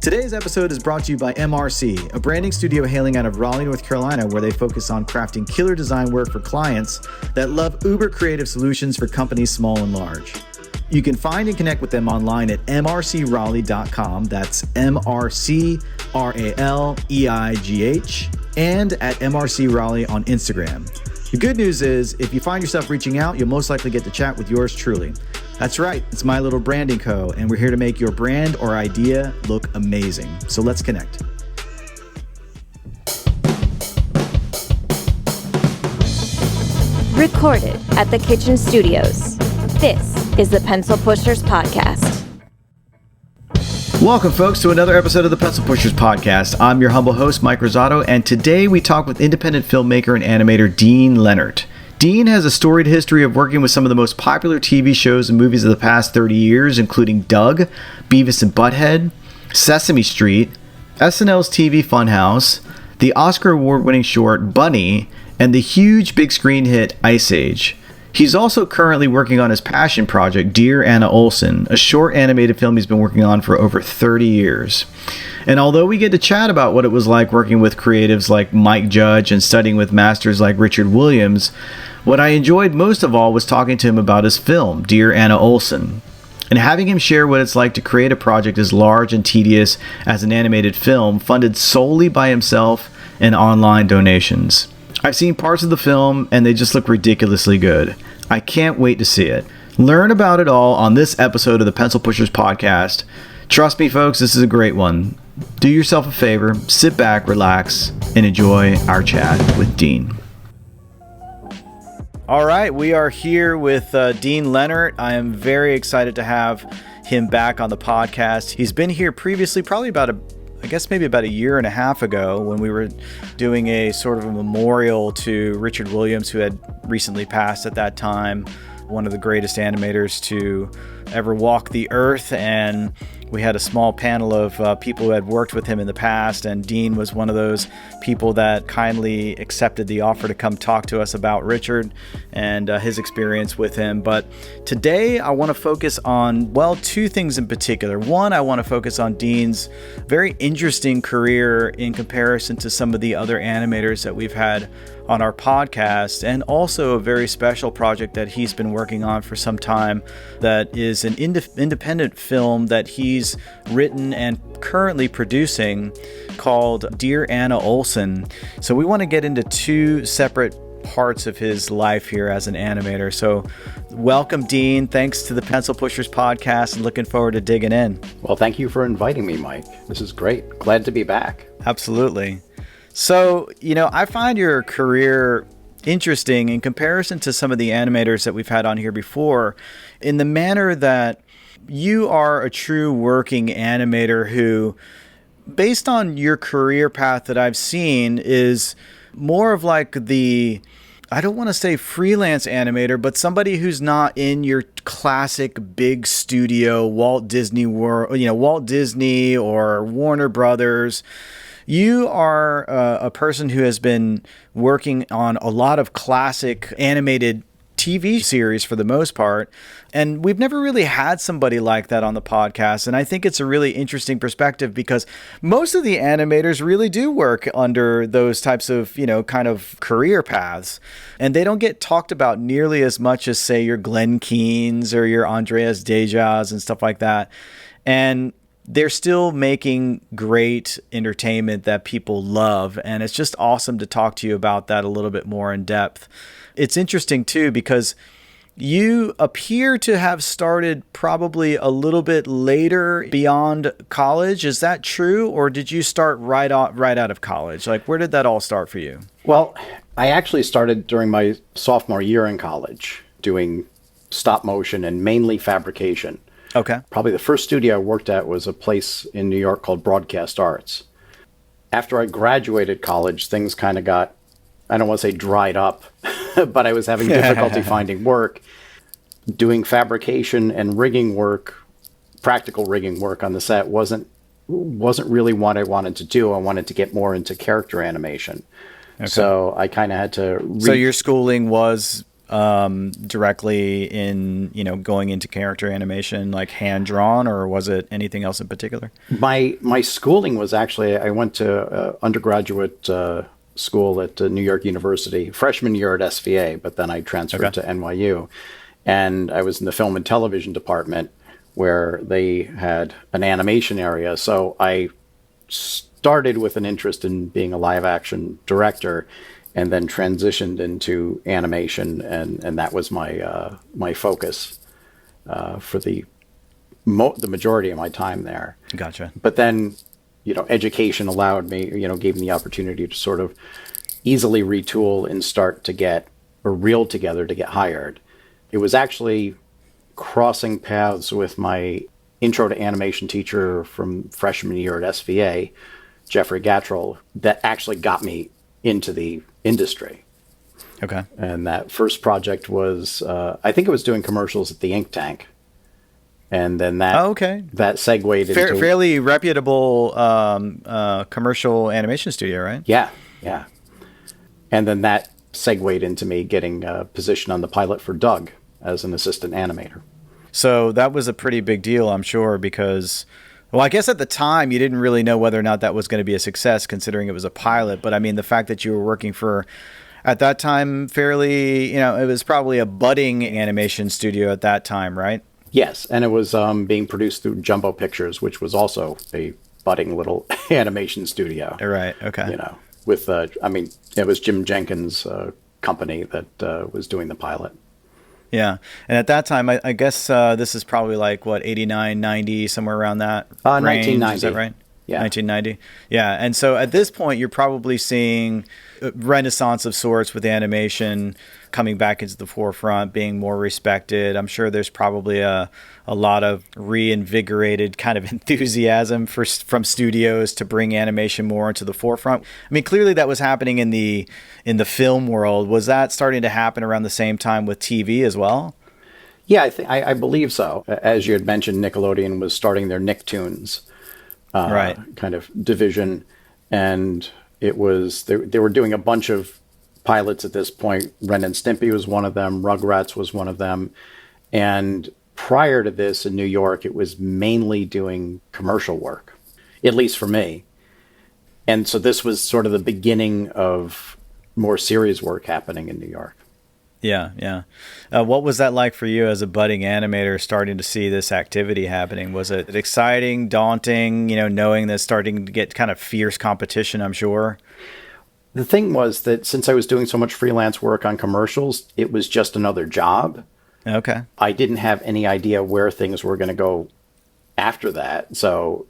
Today's episode is brought to you by MRC, a branding studio hailing out of Raleigh, North Carolina, where they focus on crafting killer design work for clients that love uber creative solutions for companies small and large. You can find and connect with them online at mrcraleigh.com. That's MRCRALEIGH, and at MRC Raleigh on Instagram. The good news is, if you find yourself reaching out, you'll most likely get to chat with yours truly. That's right, it's My Little Branding Co., and we're here to make your brand or idea look amazing. So let's connect. Recorded at the Kitchen Studios. This is the Pencil Pushers Podcast. Welcome, folks, to another episode of the Pencil Pushers Podcast. I'm your humble host, Mike Rosado, and today we talk with independent filmmaker and animator Dean Lennert. Dean has a storied history of working with some of the most popular TV shows and movies of the past 30 years, including Doug, Beavis and Butthead, Sesame Street, SNL's TV Funhouse, the Oscar award-winning short Bunny, and the huge big screen hit Ice Age. He's also currently working on his passion project, Dear Anna Olsen, a short animated film he's been working on for over 30 years. And although we get to chat about what it was like working with creatives like Mike Judge and studying with masters like Richard Williams, what I enjoyed most of all was talking to him about his film, Dear Anna Olsen, and having him share what it's like to create a project as large and tedious as an animated film funded solely by himself and online donations. I've seen parts of the film and they just look ridiculously good. I can't wait to see it. Learn about it all on this episode of the Pencil Pushers Podcast. Trust me, folks, this is a great one. Do yourself a favor, sit back, relax, and enjoy our chat with Dean. All right, we are here with Dean Lennert. I am very excited to have him back on the podcast. He's been here previously, probably about a year and a half ago, when we were doing a sort of a memorial to Richard Williams, who had recently passed at that time, one of the greatest animators to ever walk the earth. And we had a small panel of people who had worked with him in the past, and Dean was one of those people that kindly accepted the offer to come talk to us about Richard and his experience with him. But today I want to focus on, two things in particular. One, I want to focus on Dean's very interesting career in comparison to some of the other animators that we've had on our podcast, and also a very special project that he's been working on for some time that is an independent film that he's written and currently producing called Dear Anna Olsen. So we want to get into two separate parts of his life here as an animator. So welcome, Dean. Thanks to the Pencil Pushers Podcast, and looking forward to digging in. Well, thank you for inviting me, Mike. This is great. Glad to be back. Absolutely. So, I find your career interesting in comparison to some of the animators that we've had on here before, in the manner that you are a true working animator who, based on your career path that I've seen, is more of like the, I don't want to say freelance animator, but somebody who's not in your classic big studio, Walt Disney or Warner Brothers. You are a person who has been working on a lot of classic animated TV series for the most part, and we've never really had somebody like that on the podcast. And I think it's a really interesting perspective, because most of the animators really do work under those types of, kind of career paths, and they don't get talked about nearly as much as, say, your Glenn Keanes or your Andreas Dejas and stuff like that. And they're still making great entertainment that people love. And it's just awesome to talk to you about that a little bit more in depth. It's interesting too, because you appear to have started probably a little bit later beyond college. Is that true? Or did you start right out of college? Like, where did that all start for you? Well, I actually started during my sophomore year in college doing stop motion and mainly fabrication. Okay. Probably the first studio I worked at was a place in New York called Broadcast Arts. After I graduated college, things kind of got, I don't want to say dried up, but I was having difficulty finding work. Doing fabrication and rigging work, practical rigging work on the set wasn't really what I wanted to do. I wanted to get more into character animation. Okay. So I kind of had to... So your schooling was directly in, going into character animation, like hand drawn, or was it anything else in particular? My schooling was actually, I went to undergraduate school at New York University, freshman year at SVA, but then I transferred to NYU. And I was in the film and television department where they had an animation area. So I started with an interest in being a live action director and then transitioned into animation. And that was my focus for the majority of my time there. Gotcha. But then, education allowed me, gave me the opportunity to sort of easily retool and start to get reel together to get hired. It was actually crossing paths with my intro to animation teacher from freshman year at SVA, Jeffrey Gattrell, that actually got me into the industry. Okay. And that first project was, I think it was doing commercials at the Ink Tank. And then that segued into fairly reputable commercial animation studio, right? Yeah. And then that segued into me getting a position on the pilot for Doug as an assistant animator. So that was a pretty big deal, I'm sure, because, well, I guess at the time you didn't really know whether or not that was going to be a success, considering it was a pilot. But I mean, the fact that you were working for, at that time, fairly, it was probably a budding animation studio at that time, right? Yes, and it was being produced through Jumbo Pictures, which was also a budding little animation studio. Right, okay. With, it was Jim Jenkins' company that was doing the pilot. Yeah, and at that time, I guess this is probably like, 89, 90, somewhere around that range, 1990. Is that right? Yeah. 1990. Yeah, and so at this point, you're probably seeing a renaissance of sorts with animation coming back into the forefront, being more respected. I'm sure there's probably a lot of reinvigorated kind of enthusiasm from studios to bring animation more into the forefront. I mean, clearly that was happening in the film world. Was that starting to happen around the same time with TV as well? Yeah, I believe so. As you had mentioned, Nickelodeon was starting their Nicktoons kind of division, and it was they were doing a bunch of pilots at this point. Ren and Stimpy was one of them. Rugrats was one of them. And prior to this in New York, it was mainly doing commercial work, at least for me. And so this was sort of the beginning of more serious work happening in New York. Yeah. What was that like for you as a budding animator, starting to see this activity happening? Was it exciting, daunting, knowing that starting to get kind of fierce competition, I'm sure? The thing was that since I was doing so much freelance work on commercials, it was just another job. Okay. I didn't have any idea where things were going to go after that. So,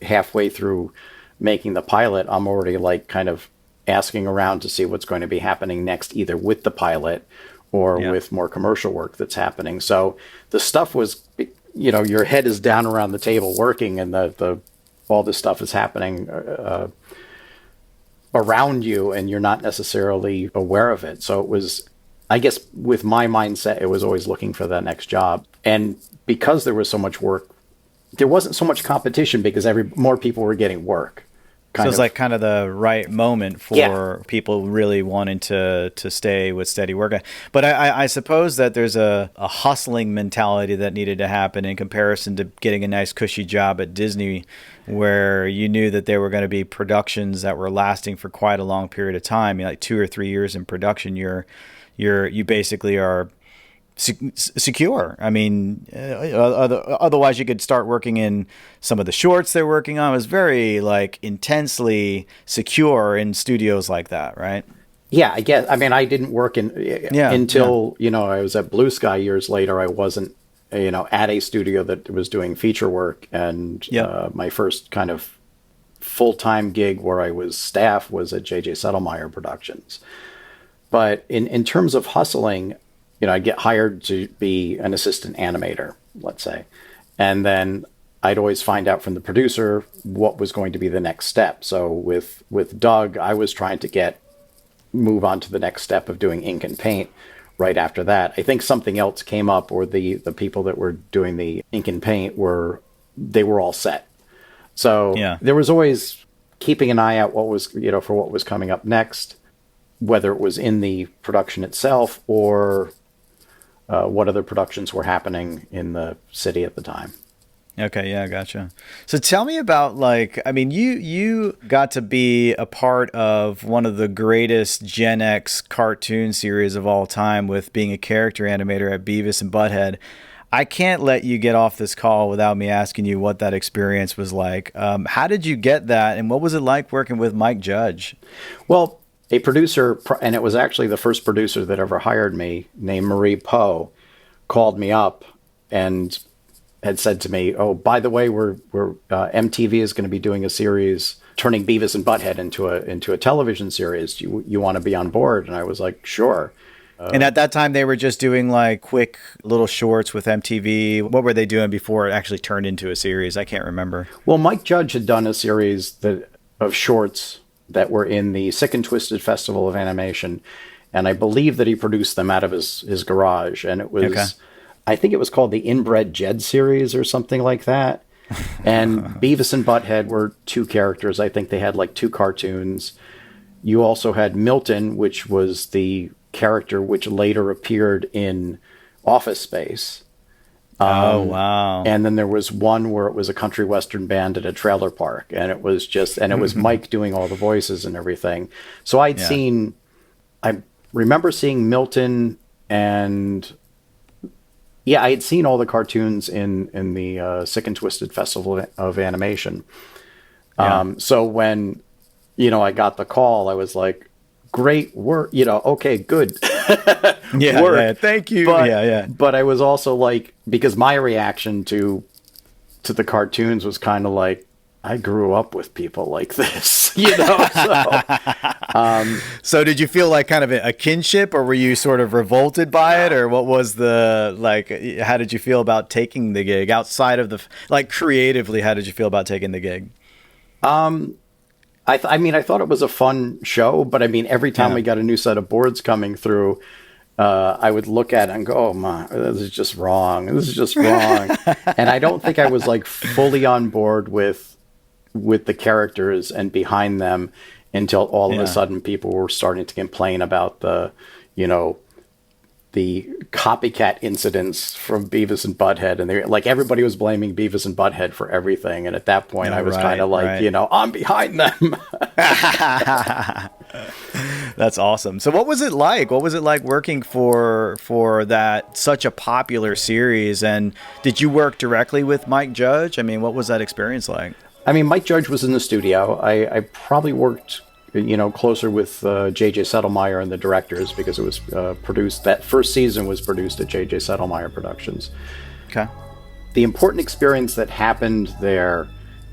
halfway through making the pilot, I'm already like kind of asking around to see what's going to be happening next, either with the pilot or with more commercial work that's happening. So the stuff was, your head is down around the table working, and all this stuff is happening around you, and you're not necessarily aware of it. So it was, I guess, with my mindset, it was always looking for that next job. And because there was so much work, there wasn't so much competition because more people were getting work. So it's like kind of the right moment for people really wanting to stay with steady work. But I suppose that there's a hustling mentality that needed to happen in comparison to getting a nice cushy job at Disney, where you knew that there were going to be productions that were lasting for quite a long period of time. Like 2 or 3 years in production, you basically are secure. I mean, otherwise you could start working in some of the shorts they're working on. It was very intensely secure in studios like that, right? Yeah, I guess. I mean, I didn't work until I was at Blue Sky years later. I wasn't at a studio that was doing feature work, and my first kind of full-time gig where I was staff was at J.J. Settlemeyer Productions. But in terms of hustling, I'd get hired to be an assistant animator, let's say. And then I'd always find out from the producer what was going to be the next step. So with Doug, I was trying to move on to the next step of doing ink and paint right after that. I think something else came up, or the people that were doing the ink and paint were all set. So there was always keeping an eye out for what was coming up next. whether it was in the production itself or what other productions were happening in the city at the time. Okay, yeah, gotcha. So tell me about, like, I mean, you got to be a part of one of the greatest Gen X cartoon series of all time with being a character animator at Beavis and Butthead. I can't let you get off this call without me asking you what that experience was like. How did you get that, and what was it like working with Mike Judge? Well, a producer, and it was actually the first producer that ever hired me, named Marie Poe, called me up and had said to me, "Oh, by the way, we're MTV is going to be doing a series turning Beavis and Butthead into a television series. You want to be on board?" And I was like, "Sure." And at that time, they were just doing like quick little shorts with MTV. What were they doing before it actually turned into a series? I can't remember. Well, Mike Judge had done a series of shorts that were in the Sick and Twisted Festival of Animation, and I believe that he produced them out of his garage. And it was, okay. I think it was called the Inbred Jed series or something like that. And Beavis and Butthead were two characters. I think they had like two cartoons. You also had Milton, which was the character which later appeared in Office Space. Oh, wow. And then there was one where it was a country western band at a trailer park, and it was Mike doing all the voices and everything. So I remember seeing Milton, and I had seen all the cartoons in the Sick and Twisted Festival of Animation. Yeah. So when, I got the call, I was like, great work, okay, good. Yeah, thank you. But I was also like, because my reaction to the cartoons was kind of like, I grew up with people like this, So did you feel like kind of a kinship, or were you sort of revolted by it, or what was how did you feel about taking the gig outside of creatively, how did you feel about taking the gig? I thought it was a fun show, but I mean, every time we got a new set of boards coming through, I would look at it and go, "Oh my, this is just wrong. This is just wrong." And I don't think I was like fully on board with the characters and behind them until all of a sudden people were starting to complain about the copycat incidents from Beavis and Butthead, and everybody was blaming Beavis and Butthead for everything. And at that point, I was kind of like, I'm behind them. That's awesome. So what was it like? What was it like working for that such a popular series? And did you work directly with Mike Judge? I mean, what was that experience like? I mean, Mike Judge was in the studio. I probably worked closer with J.J. Settlemeyer and the directors, because it was produced, that first season was produced at J.J. Settlemeyer Productions. Okay. The important experience that happened there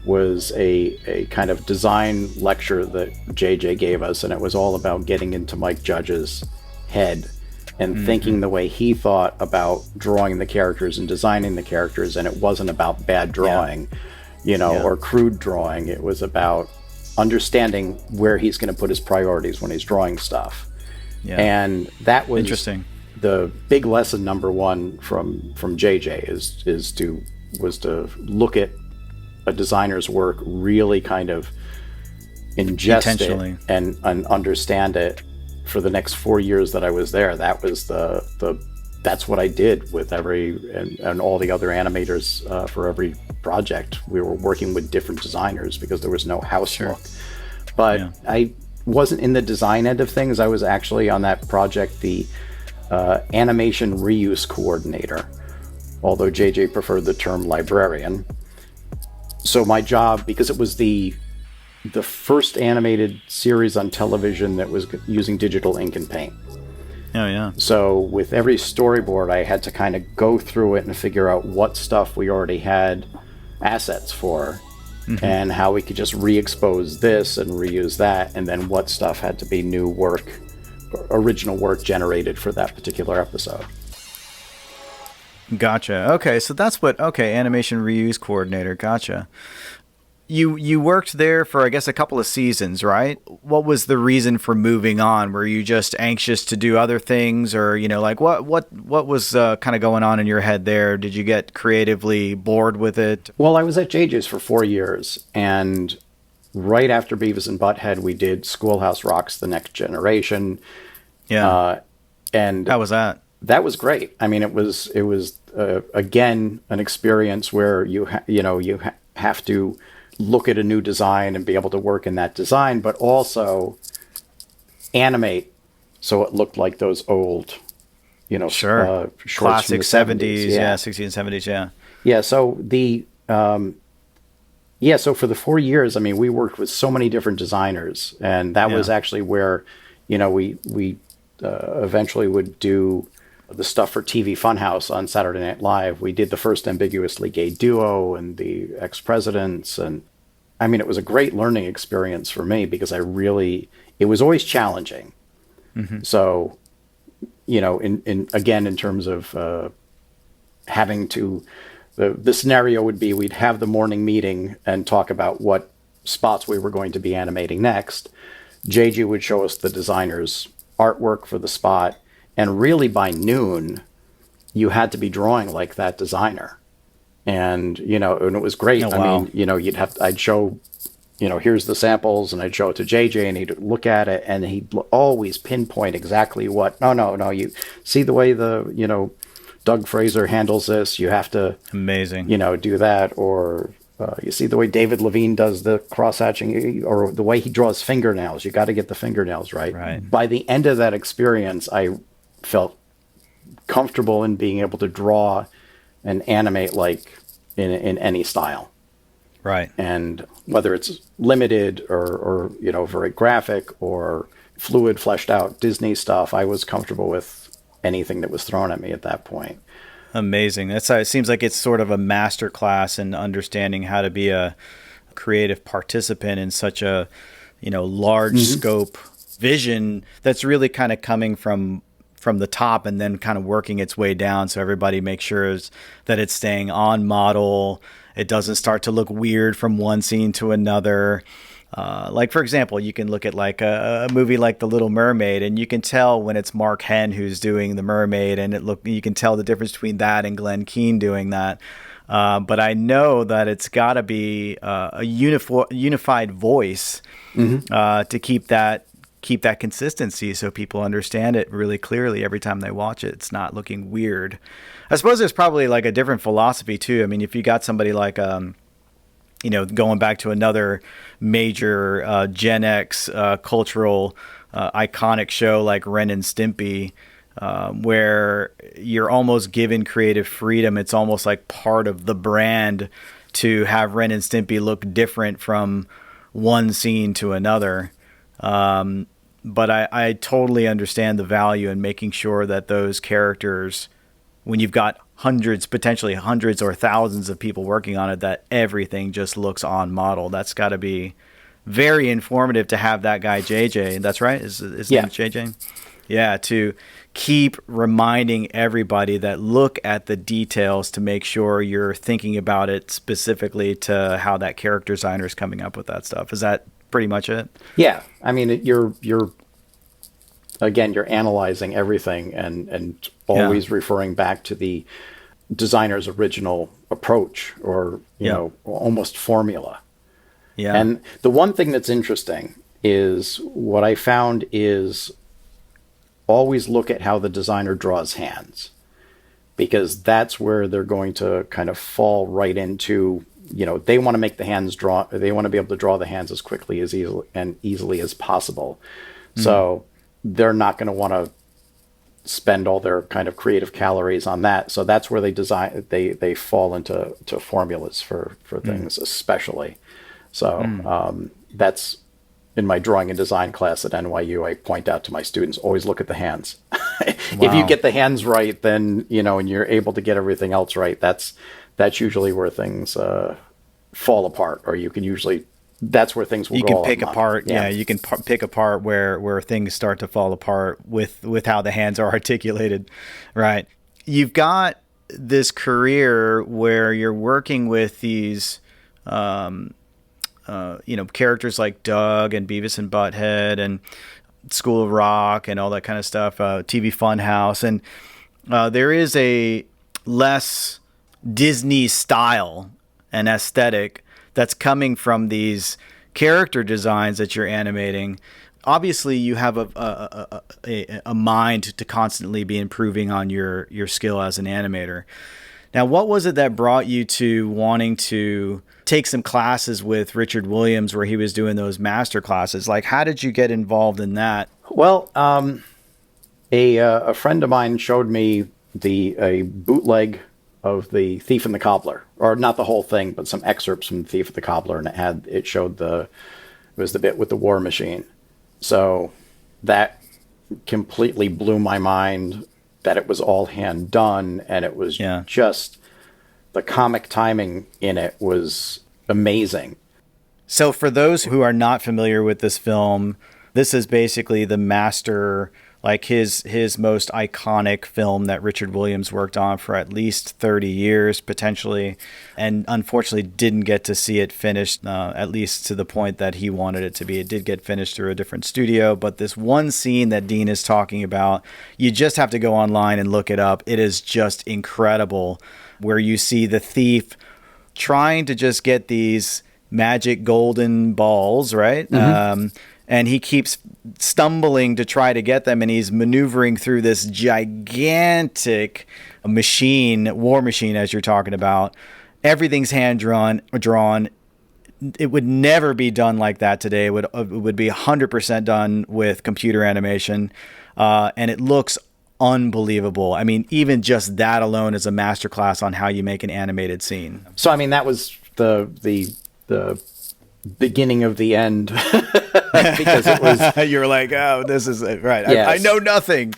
was a kind of design lecture that J.J. gave us, and it was all about getting into Mike Judge's head and thinking the way he thought about drawing the characters and designing the characters, and it wasn't about bad drawing, or crude drawing. It was about understanding where he's going to put his priorities when he's drawing stuff. Yeah. And that was interesting. The big lesson number one from JJ was to look at a designer's work, really kind of ingest it and understand it. For the next 4 years that I was there, that was that's what I did with and all the other animators for every project. We were working with different designers because there was no house look. But I wasn't in the design end of things. I was actually on that project the animation reuse coordinator, although JJ preferred the term librarian. So my job, because it was the first animated series on television that was using digital ink and paint. Oh, yeah. So with every storyboard, I had to kind of go through it and figure out what stuff we already had assets for, and how we could just re-expose this and reuse that, and then what stuff had to be new work, original work generated for that particular episode. Gotcha. Okay, so that's animation reuse coordinator. Gotcha. You worked there for, I guess, a couple of seasons, right? What was the reason for moving on? Were you just anxious to do other things, or what was kind of going on in your head there? Did you get creatively bored with it? Well, I was at JJ's for 4 years, and right after Beavis and Butthead, we did Schoolhouse Rock's The Next Generation. Yeah. And how was that? That was great. I mean, it was again an experience where you have to look at a new design and be able to work in that design, but also animate so it looked like those old, Sure, classic 70s, yeah, 60s and 70s, yeah. Yeah. So so for the 4 years, I mean, we worked with so many different designers, and that was actually where, we eventually would do the stuff for TV Funhouse on Saturday Night Live. We did the first ambiguously gay duo and the ex-presidents. And I mean, it was a great learning experience for me because it was always challenging. Mm-hmm. So, in terms of having to, the scenario would be we'd have the morning meeting and talk about what spots we were going to be animating next. JJ would show us the designer's artwork for the spot. And really by noon, you had to be drawing like that designer. And, and it was great. Oh, wow. I mean, I'd show, here's the samples, and I'd show it to JJ, and he'd look at it, and he'd always pinpoint exactly what, no, you see the way Doug Fraser handles this, you have to, amazing, do that. Or you see the way David Levine does the cross-hatching, or the way he draws fingernails, you got to get the fingernails right. Right. By the end of that experience, I felt comfortable in being able to draw and animate like in any style. Right. And whether it's limited or very graphic or fluid, fleshed out Disney stuff, I was comfortable with anything that was thrown at me at that point. Amazing. It seems like it's sort of a master class in understanding how to be a creative participant in such a, large scope vision that's really kind of coming from the top and then kind of working its way down, so everybody makes sure that it's staying on model. It doesn't start to look weird from one scene to another. Like, for example, you can look at like a movie like The Little Mermaid, and you can tell when it's Mark Henn who's doing the mermaid, and you can tell the difference between that and Glenn Keane doing that. But I know that it's got to be a unified voice to keep that consistency, so people understand it really clearly every time they watch it. It's not looking weird. I suppose there's probably like a different philosophy too. I mean, if you got somebody like, going back to another major Gen X cultural iconic show like Ren and Stimpy, where you're almost given creative freedom. It's almost like part of the brand to have Ren and Stimpy look different from one scene to another. But I totally understand the value in making sure that those characters, when you've got potentially hundreds or thousands of people working on it, that everything just looks on model. That's got to be very informative to have that guy JJ. That's right. Is his name JJ? Yeah. To keep reminding everybody that look at the details to make sure you're thinking about it specifically to how that character designer is coming up with that stuff. Is that pretty much it? Yeah. I mean, you're analyzing everything and always referring back to the designer's original approach or, almost formula. Yeah. And the one thing that's interesting is what I found is always look at how the designer draws hands, because that's where they're going to kind of fall right into, they want to make the hands they want to be able to draw the hands as quickly as easily as possible. So they're not going to want to spend all their kind of creative calories on that. So that's where they fall into formulas for things, especially. So that's in my drawing and design class at NYU. I point out to my students, always look at the hands. If you get the hands right, then, and you're able to get everything else right, that's usually where things fall apart, or you can usually, that's where things will go. You can pick apart. Yeah. You can pick apart where things start to fall apart with how the hands are articulated. Right. You've got this career where you're working with these, characters like Doug and Beavis and Butthead and School of Rock and all that kind of stuff, TV Funhouse. And there is a less Disney style and aesthetic that's coming from these character designs that you're animating, obviously you have a mind to constantly be improving on your skill as an animator. Now, what was it that brought you to wanting to take some classes with Richard Williams where he was doing those master classes? Like, how did you get involved in that? Well, a friend of mine showed me a bootleg of The Thief and the Cobbler, or not the whole thing, but some excerpts from The Thief and the Cobbler, and it showed it was the bit with the war machine. So that completely blew my mind that it was all hand done, and it was just the comic timing in it was amazing. So for those who are not familiar with this film, this is basically the master, like his most iconic film that Richard Williams worked on for at least 30 years, potentially, and unfortunately didn't get to see it finished, at least to the point that he wanted it to be. It did get finished through a different studio, but this one scene that Dean is talking about, you just have to go online and look it up. It is just incredible, where you see the thief trying to just get these magic golden balls, right? Mm-hmm. And he keeps stumbling to try to get them, and he's maneuvering through this gigantic machine, war machine, as you're talking about. Everything's hand drawn. It would never be done like that today. It would be 100% done with computer animation, and it looks unbelievable. I mean, even just that alone is a masterclass on how you make an animated scene. So, I mean, that was the beginning of the end. Because it was, you're like, oh, this is it, right? Yes. I know nothing.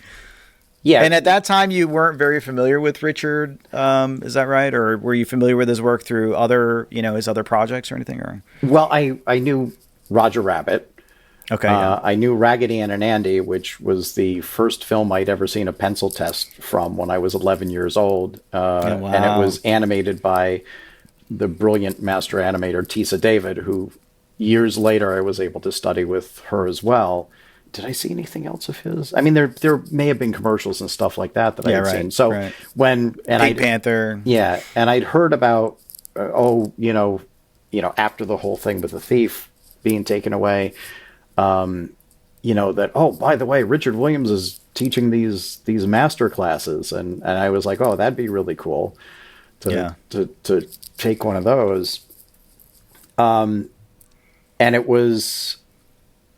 Yeah, and at that time you weren't very familiar with Richard, is that right? Or were you familiar with his work through his other projects or anything? Or well, I knew Roger Rabbit. Okay, I knew Raggedy Ann and Andy, which was the first film I'd ever seen a pencil test from when I was 11 years old, wow. And it was animated by the brilliant master animator Tisa David, who years later I was able to study with her as well. Did I see anything else of his? I mean, there may have been commercials and stuff like that I had seen. So Pink Panther, and I'd heard about after the whole thing with the thief being taken away, that by the way, Richard Williams is teaching these master classes, and I was like, oh, that'd be really cool to take one of those. And it was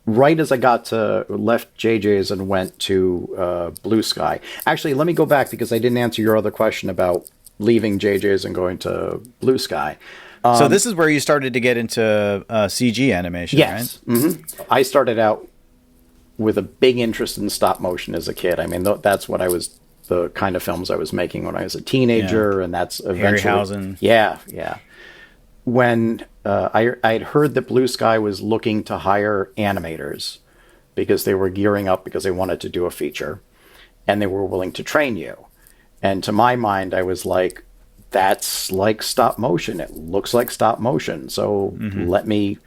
right as I left JJ's and went to Blue Sky. Actually, let me go back because I didn't answer your other question about leaving JJ's and going to Blue Sky. So this is where you started to get into CG animation, yes. Right? Mm-hmm. I started out with a big interest in stop motion as a kid. I mean, that's what the kind of films I was making when I was a teenager, and that's eventually... Harryhausen. Yeah. When I'd heard that Blue Sky was looking to hire animators because they were gearing up because they wanted to do a feature, and they were willing to train you. And to my mind, I was like, that's like stop motion. It looks like stop motion. So let me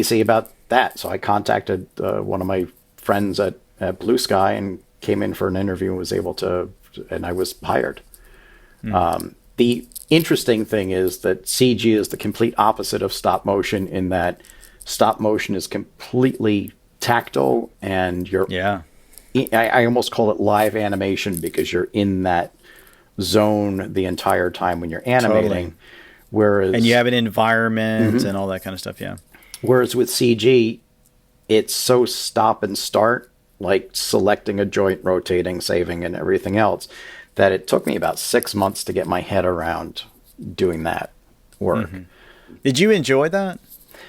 see about that. So I contacted one of my friends at Blue Sky and came in for an interview and was able to, and I was hired. The interesting thing is that CG is the complete opposite of stop motion in that stop motion is completely tactile, and I almost call it live animation because you're in that zone the entire time when you're animating. Totally. Whereas, and you have an environment and all that kind of stuff, yeah. Whereas with CG, it's so stop and start, like selecting a joint, rotating, saving, and everything else, that it took me about 6 months to get my head around doing that work. Did you enjoy that?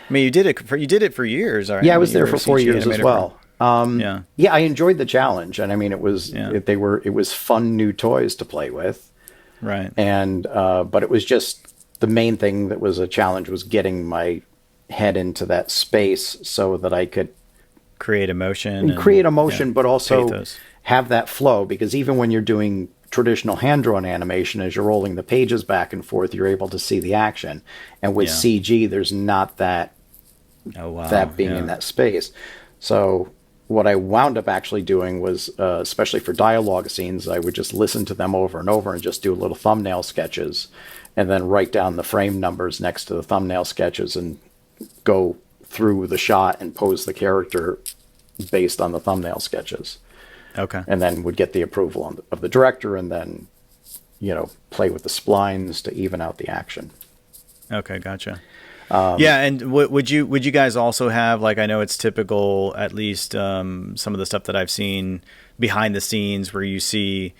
I mean, you did it for years, right? Yeah, I was there for 4 years as well. Yeah, I enjoyed the challenge, and I mean, it was fun new toys to play with, right? And but it was just the main thing that was a challenge was getting my head into that space so that I could create emotion, but also have that flow, because even when you're doing traditional hand-drawn animation, as you're rolling the pages back and forth, you're able to see the action, and with CG, there's not that being in that space. So what I wound up actually doing was, especially for dialogue scenes, I would just listen to them over and over and just do little thumbnail sketches and then write down the frame numbers next to the thumbnail sketches and go through the shot and pose the character based on the thumbnail sketches. Okay. And then would get the approval of the director, and then, play with the splines to even out the action. Okay, gotcha. Yeah, and would you guys also have, like, I know it's typical, at least some of the stuff that I've seen behind the scenes, where you see,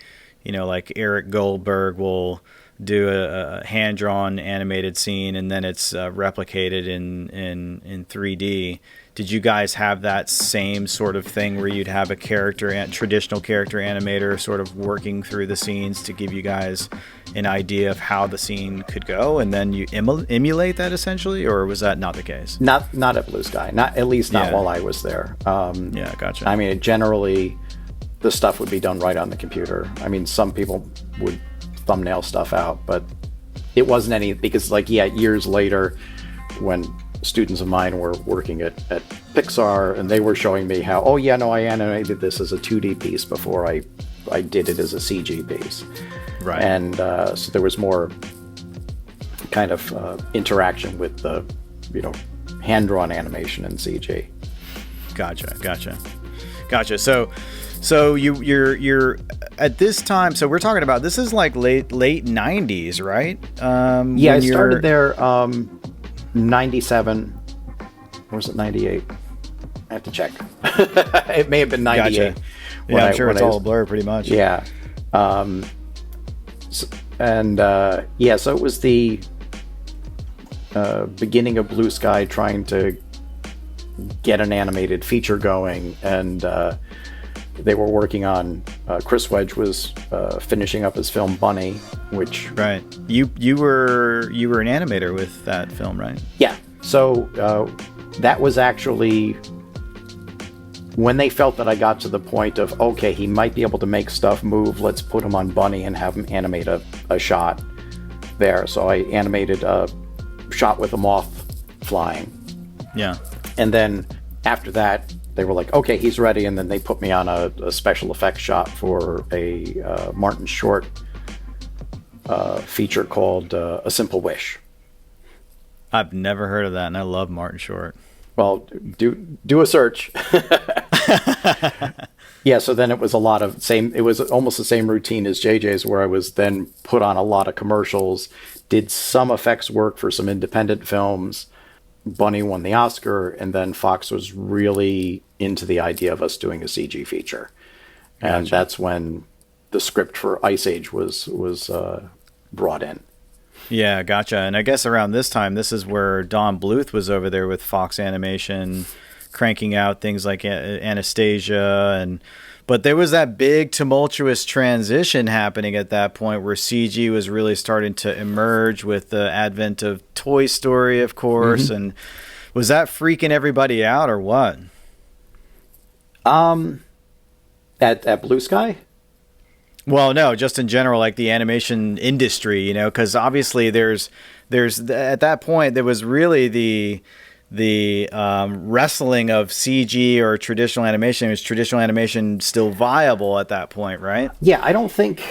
like Eric Goldberg will do a hand-drawn animated scene, and then it's replicated in 3D. Did you guys have that same sort of thing where you'd have a traditional character animator sort of working through the scenes to give you guys an idea of how the scene could go, and then you emulate that essentially, or was that not the case? Not at Blue Sky. Not while I was there. Yeah, gotcha. I mean, generally, the stuff would be done right on the computer. I mean, some people would thumbnail stuff out, but it wasn't any, because years later, when students of mine were working at Pixar, and they were showing me how, I animated this as a 2D piece before I did it as a CG piece. Right. And so there was more kind of interaction with the, hand-drawn animation and CG. Gotcha. So you're at this time. So we're talking about, this is like late 90s, right? Yeah, I started there 97, or was it 98? I have to check. It may have been 98. Gotcha. Yeah, I'm sure it's all a blur pretty much. Yeah. So it was the beginning of Blue Sky trying to get an animated feature going, and they were working on, Chris Wedge was finishing up his film Bunny, which... Right. You were an animator with that film, right? Yeah. So that was actually when they felt that I got to the point of, okay, he might be able to make stuff move, let's put him on Bunny and have him animate a shot there. So I animated a shot with a moth flying. Yeah. And then after that, they were like, okay, he's ready. And then they put me on a special effects shot for a Martin Short feature called A Simple Wish. I've never heard of that, and I love Martin Short. Well, do a search. Yeah, so then it was it was almost the same routine as JJ's, where I was then put on a lot of commercials, did some effects work for some independent films. Bunny won the Oscar, and then Fox was really into the idea of us doing a CG feature. And Gotcha. That's when the script for Ice Age was brought in. Yeah, gotcha. And I guess around this time, this is where Don Bluth was over there with Fox Animation, cranking out things like Anastasia, but there was that big tumultuous transition happening at that point where CG was really starting to emerge with the advent of Toy Story, of course. Mm-hmm. And was that freaking everybody out or what? At Blue Sky? Well, no, just in general, like the animation industry, because obviously there's at that point there was really the wrestling of CG or traditional animation. Was traditional animation still viable at that point, right? Yeah, I don't think,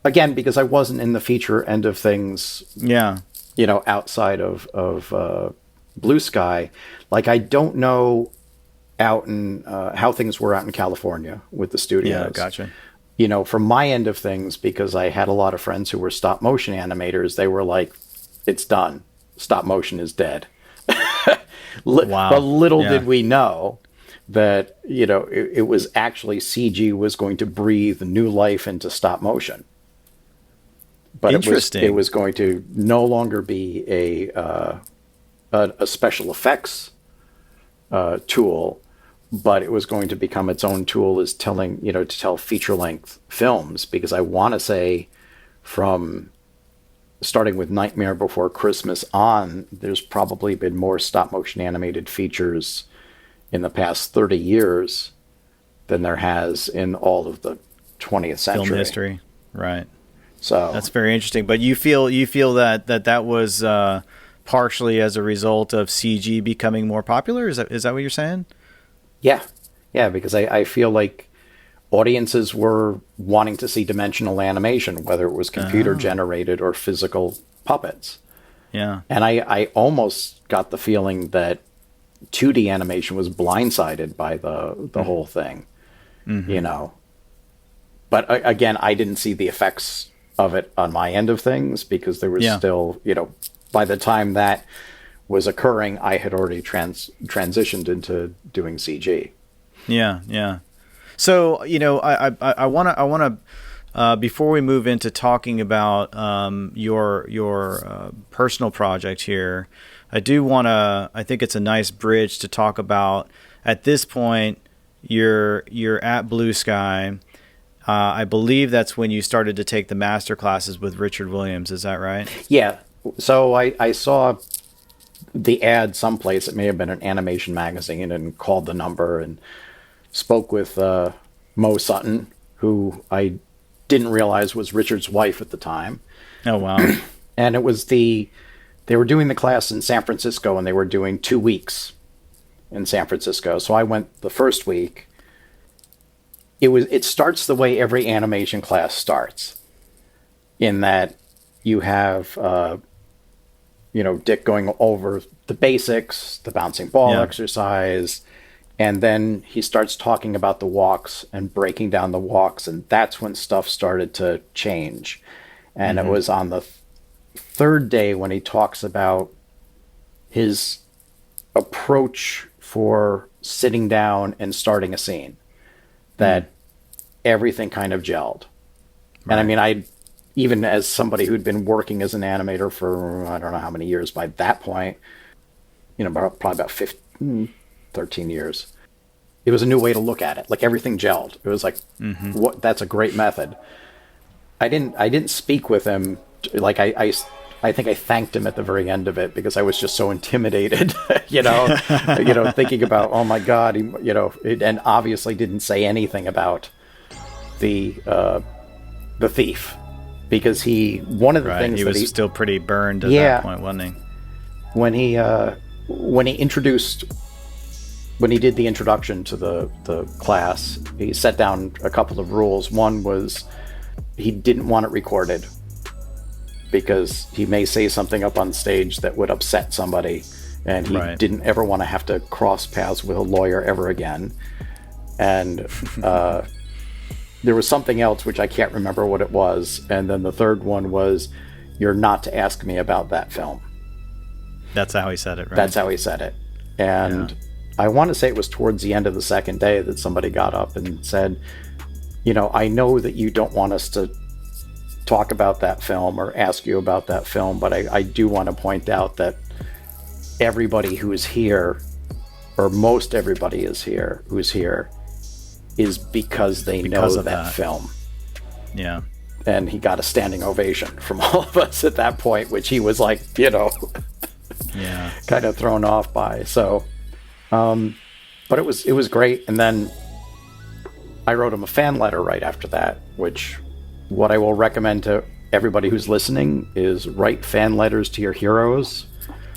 again, because I wasn't in the feature end of things. Yeah, outside of Blue Sky, like I don't know out in how things were out in California with the studios. Yeah, gotcha. From my end of things, because I had a lot of friends who were stop motion animators, they were like, it's done. Stop motion is dead. Wow. But little did we know that, it was actually CG was going to breathe new life into stop motion. But it was going to no longer be a special effects tool, but it was going to become its own tool as to tell feature-length films, because I want to say from starting with Nightmare Before Christmas on, there's probably been more stop-motion animated features in the past 30 years than there has in all of the 20th century. Film history, right. So that's very interesting. But you feel that was partially as a result of CG becoming more popular? Is that what you're saying? Yeah, because I feel like audiences were wanting to see dimensional animation, whether it was computer generated or physical puppets. Yeah. And I almost got the feeling that 2D animation was blindsided by the whole thing, you know. But again, I didn't see the effects of it on my end of things because there was still, you know, by the time that was occurring, I had already transitioned into doing CG. Yeah, yeah. So, you know, I want to before we move into talking about your personal project here, I do want to. I think it's a nice bridge to talk about. At this point, you're at Blue Sky. I believe that's when you started to take the master classes with Richard Williams. Is that right? Yeah. So I saw the ad someplace. It may have been an animation magazine, and called the number and spoke with Mo Sutton, who I didn't realize was Richard's wife at the time. Oh, wow. And it was they were doing the class in San Francisco, and they were doing 2 weeks in San Francisco. So I went the first week. It starts the way every animation class starts, in that you have, you know, Dick going over the basics, the bouncing ball exercise, and then he starts talking about the walks and breaking down the walks, and that's when stuff started to change. And it was on the third day when he talks about his approach for sitting down and starting a scene that everything kind of gelled. Right. And I mean, even as somebody who'd been working as an animator for, I don't know how many years by that point, you know, probably about 13 years, it was a new way to look at it. Like, everything gelled. It was like, what? That's a great method. I didn't speak with him. Like, I think I thanked him at the very end of it, because I was just so intimidated, you know, thinking about, oh my God, and obviously didn't say anything about the thief, because one of the things he that was still pretty burned at that point, wasn't he? When he did the introduction to the class, he set down a couple of rules. One was he didn't want it recorded, because he may say something up on stage that would upset somebody, and he didn't ever want to have to cross paths with a lawyer ever again. And there was something else which I can't remember what it was. And then the third one was, you're not to ask me about that film. That's how he said it, right? That's how he said it. And I want to say it was towards the end of the second day that somebody got up and said, you know, I know that you don't want us to talk about that film or ask you about that film, but I do want to point out that everybody who is here, or most everybody who's here, is because they know that film. Yeah. And he got a standing ovation from all of us at that point, which he was like, you know, kind of thrown off by. So, but it was great. And then I wrote him a fan letter right after that, which, what I will recommend to everybody who's listening is write fan letters to your heroes.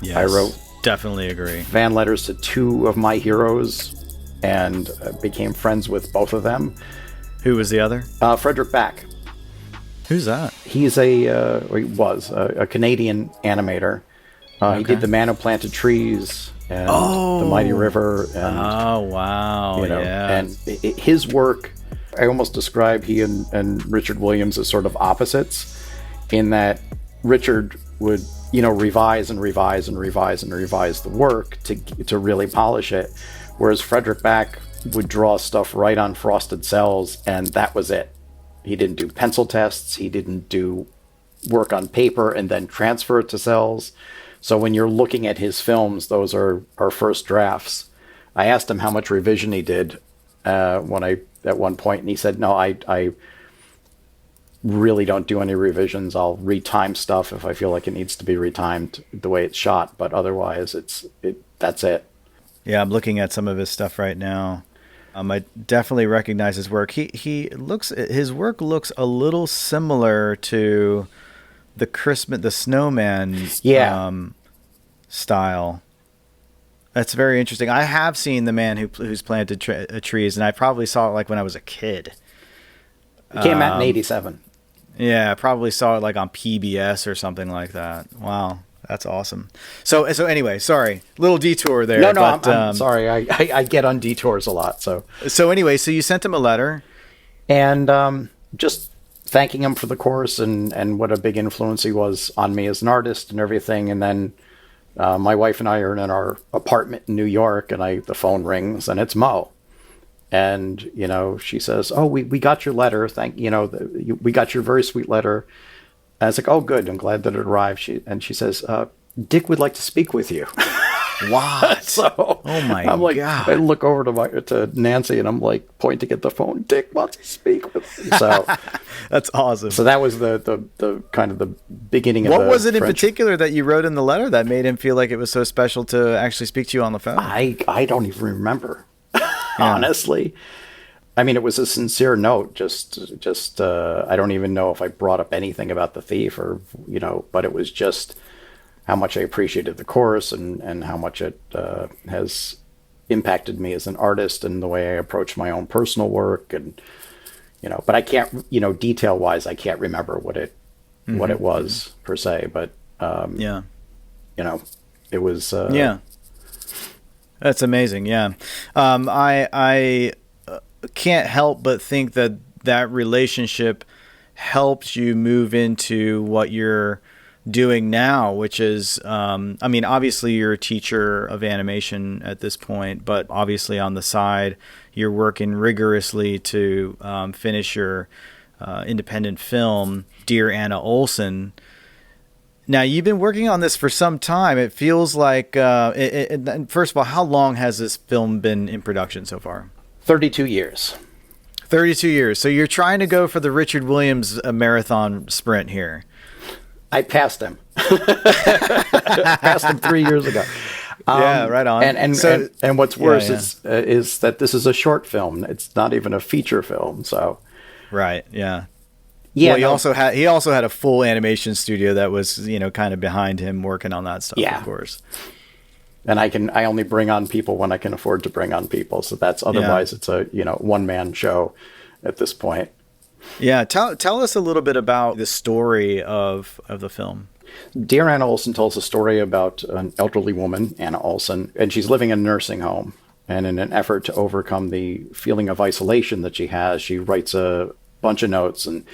Yes, I wrote definitely agree. Fan letters to 2 of my heroes, and became friends with both of them. Who was the other? Frederick Back. Who's that? He's he was a Canadian animator. He did The Man Who Planted Trees and The Mighty River. And, wow. You know, and his work, I almost describe he and Richard Williams as sort of opposites, in that Richard would, you know, revise and revise and revise and revise the work to really polish it, whereas Frederick Back would draw stuff right on frosted cells, and that was it. He didn't do pencil tests. He didn't do work on paper and then transfer it to cells. So when you're looking at his films, those are our first drafts. I asked him how much revision he did at one point, and he said, no, I really don't do any revisions. I'll retime stuff if I feel like it needs to be retimed the way it's shot, but otherwise that's it. Yeah, I'm looking at some of his stuff right now. I definitely recognize his work. His work looks a little similar to the Snowman style. That's very interesting. I have seen The Man Who's Planted Trees, and I probably saw it like when I was a kid. It came out in 87. Yeah, I probably saw it like on PBS or something like that. Wow. That's awesome. So anyway, sorry, little detour there. No, but, I'm sorry. I get on detours a lot. So anyway, so you sent him a letter, and just thanking him for the course and what a big influence he was on me as an artist and everything. And then my wife and I are in our apartment in New York, and the phone rings, and it's Mo. And, she says, "Oh, we got your letter. We got your very sweet letter." And I was like, "Oh, good. I'm glad that it arrived." She says, "Dick would like to speak with you." What? So oh my I'm like, God. I look over to Nancy, and I'm like pointing at the phone. Dick wants to speak with me. So that's awesome. So that was the kind of the beginning of what was it in friendship. particular that you wrote in the letter that made him feel like it was so special to actually speak to you on the phone? I don't even remember, honestly. I mean, it was a sincere note. Just I don't even know if I brought up anything about the thief but it was just how much I appreciated the course and how much it has impacted me as an artist and the way I approach my own personal work. And, but I can't, detail wise, I can't remember what it was per se, but, it was, that's amazing. Yeah. I can't help but think that relationship helps you move into what you're doing now, which is, obviously you're a teacher of animation at this point, but obviously on the side, you're working rigorously to finish your independent film, Dear Anna Olsen. Now, you've been working on this for some time. It feels like, first of all, how long has this film been in production so far? 32 years. 32 years. So you're trying to go for the Richard Williams marathon sprint here. I passed him. Passed him 3 years ago. Yeah, right on. And what's worse is that this is a short film. It's not even a feature film. So, right, yeah. Yeah. Well, he also had a full animation studio that was kind of behind him working on that stuff. Yeah. Of course. And I only bring on people when I can afford to bring on people. So otherwise it's a one man show at this point. Yeah, tell us a little bit about the story of the film. Dear Anna Olsen tells a story about an elderly woman, Anna Olsen, and she's living in a nursing home. And in an effort to overcome the feeling of isolation that she has, she writes a bunch of notes and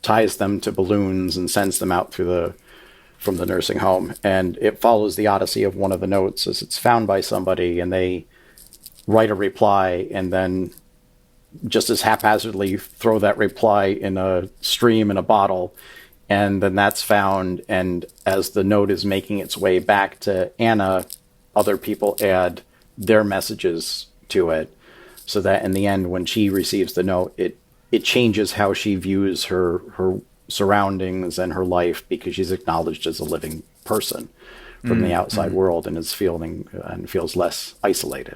ties them to balloons and sends them out from the nursing home. And it follows the odyssey of one of the notes as it's found by somebody, and they write a reply and then just as haphazardly throw that reply in a stream in a bottle, and then that's found, and as the note is making its way back to Anna, other people add their messages to it, so that in the end, when she receives the note, it changes how she views her surroundings and her life, because she's acknowledged as a living person from the outside world and feels less isolated.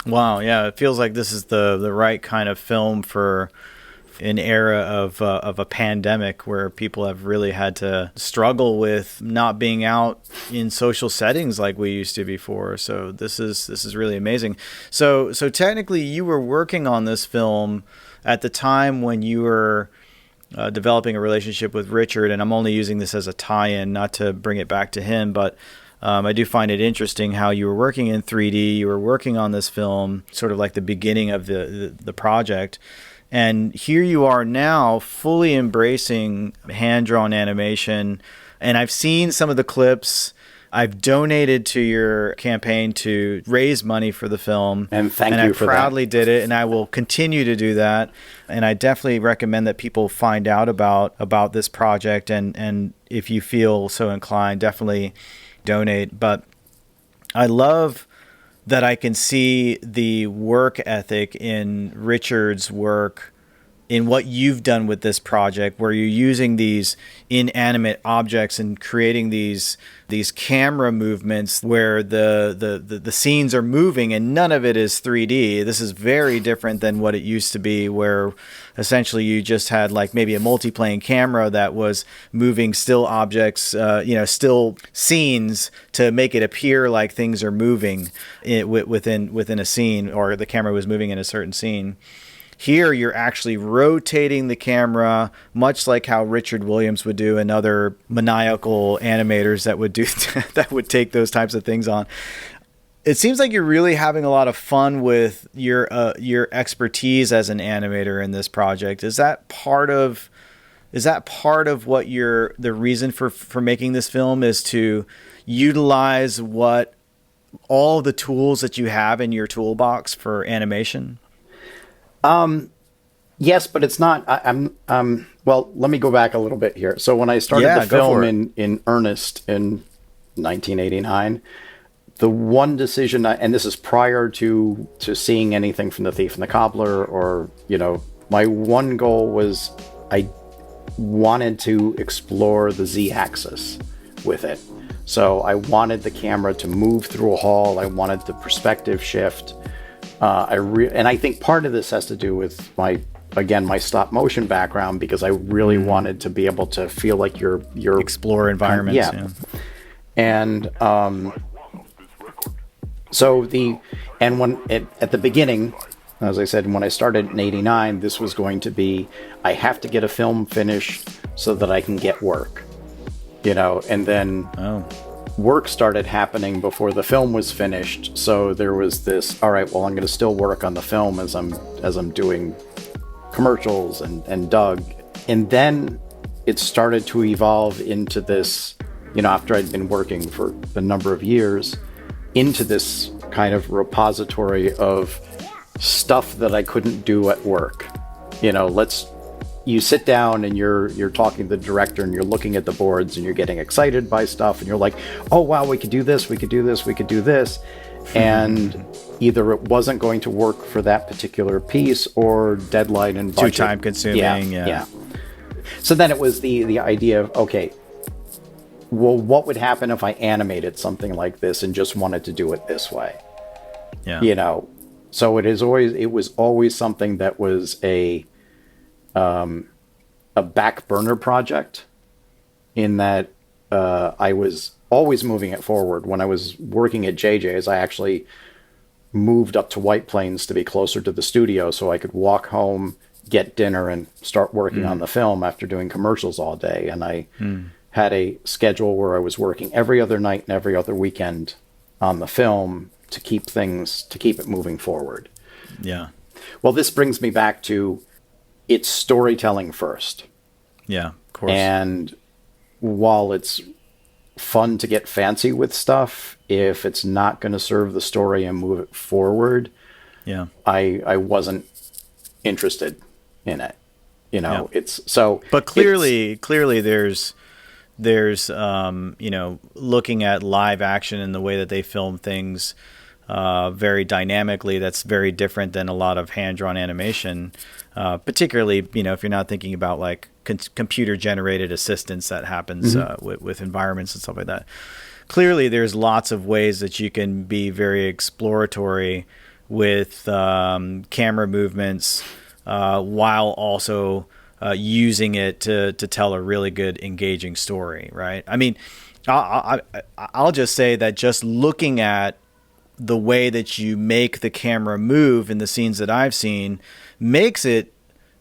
Wow, yeah, it feels like this is the right kind of film for an era of a pandemic where people have really had to struggle with not being out in social settings like we used to before. So this is really amazing. So technically, you were working on this film at the time when you were developing a relationship with Richard, and I'm only using this as a tie-in, not to bring it back to him, but I do find it interesting how you were working in 3D, you were working on this film, sort of like the beginning of the project, and here you are now fully embracing hand-drawn animation, and I've seen some of the clips. I've donated to your campaign to raise money for the film. And thank you for that. And I proudly did it, and I will continue to do that. And I definitely recommend that people find out about this project, and if you feel so inclined, definitely donate. But I love that I can see the work ethic in Richard's work in what you've done with this project, where you're using these inanimate objects and creating these camera movements where the scenes are moving and none of it is 3D. This is very different than what it used to be, where essentially you just had like maybe a multiplane camera that was moving still objects, still scenes to make it appear like things are moving within a scene, or the camera was moving in a certain scene. Here, you're actually rotating the camera, much like how Richard Williams would do and other maniacal animators that would do that would take those types of things on. It seems like you're really having a lot of fun with your expertise as an animator in this project. Is that part of what the reason for making this film is to utilize all the tools that you have in your toolbox for animation? Yes, but it's not. Well, let me go back a little bit here. So when I started the film in earnest in 1989, the one decision, and this is prior to seeing anything from The Thief and the Cobbler, or, my one goal was I wanted to explore the Z-axis with it. So I wanted the camera to move through a hall. I wanted the perspective shift. And I think part of this has to do with my stop motion background, because I really wanted to be able to feel like you're explore environments. Yeah. And at the beginning, as I said, when I started in 89, this was going to be, I have to get a film finished so that I can get work, and then work started happening before the film was finished. So there was this, all right, well, I'm going to still work on the film as I'm doing commercials and Doug. And then it started to evolve into this, after I'd been working for a number of years, into this kind of repository of stuff that I couldn't do at work. You sit down and you're talking to the director and you're looking at the boards and you're getting excited by stuff and you're like, oh wow, we could do this, we could do this, we could do this. And either it wasn't going to work for that particular piece, or deadline and budget. Too time consuming. Yeah. So then it was the idea of, okay, well, what would happen if I animated something like this and just wanted to do it this way? Yeah. So it was always something that was a back burner project, in that I was always moving it forward. When I was working at JJ's, I actually moved up to White Plains to be closer to the studio so I could walk home, get dinner, and start working on the film after doing commercials all day. And I had a schedule where I was working every other night and every other weekend on the film to keep it moving forward. Yeah. Well, this brings me back to, it's storytelling first. Yeah, of course. And while it's fun to get fancy with stuff, if it's not going to serve the story and move it forward, I wasn't interested in it. It's so. But clearly there's looking at live action and the way that they film things very dynamically, that's very different than a lot of hand-drawn animation, particularly if you're not thinking about like computer generated assistance that happens with environments and stuff like that. Clearly there's lots of ways that you can be very exploratory with camera movements while also using it to tell a really good, engaging story, right? I mean, I'll just say that just looking at the way that you make the camera move in the scenes that I've seen makes it,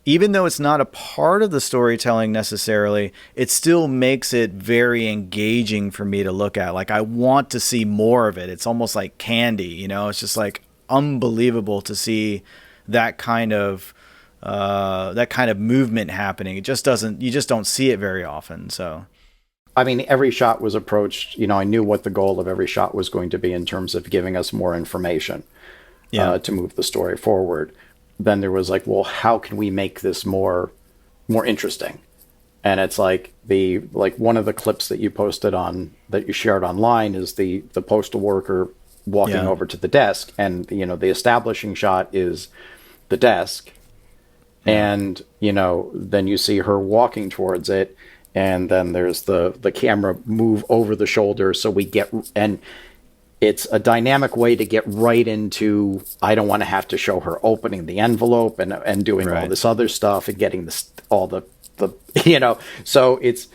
even though it's not a part of the storytelling necessarily, it still makes it very engaging for me to look at. Like, I want to see more of it. It's almost like candy, it's just like unbelievable to see that kind of movement happening. You just don't see it very often. So, I mean, every shot was approached, I knew what the goal of every shot was going to be in terms of giving us more information to move the story forward. Then there was like, well, how can we make this more interesting? And it's like one of the clips that you posted that you shared online is the postal worker walking over to the desk, and the establishing shot is the desk, and then you see her walking towards it, and then there's the camera move over the shoulder, so we get, and it's a dynamic way to get right into, I don't want to have to show her opening the envelope and doing all this other stuff and getting so it's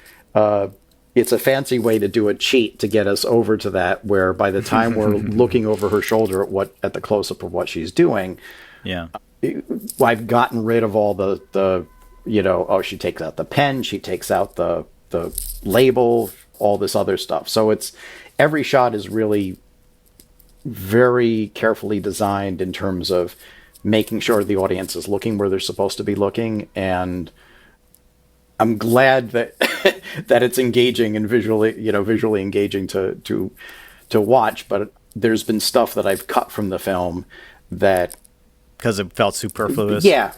a fancy way to do a cheat to get us over to that, where by the time we're looking over her shoulder at the close-up of what she's doing, I've gotten rid of all the she takes out the pen, she takes out the label, all this other stuff. So it's every shot is really very carefully designed in terms of making sure the audience is looking where they're supposed to be looking. And I'm glad that that it's engaging and visually engaging to watch. But there's been stuff that I've cut from the film that, because it felt superfluous. Yeah.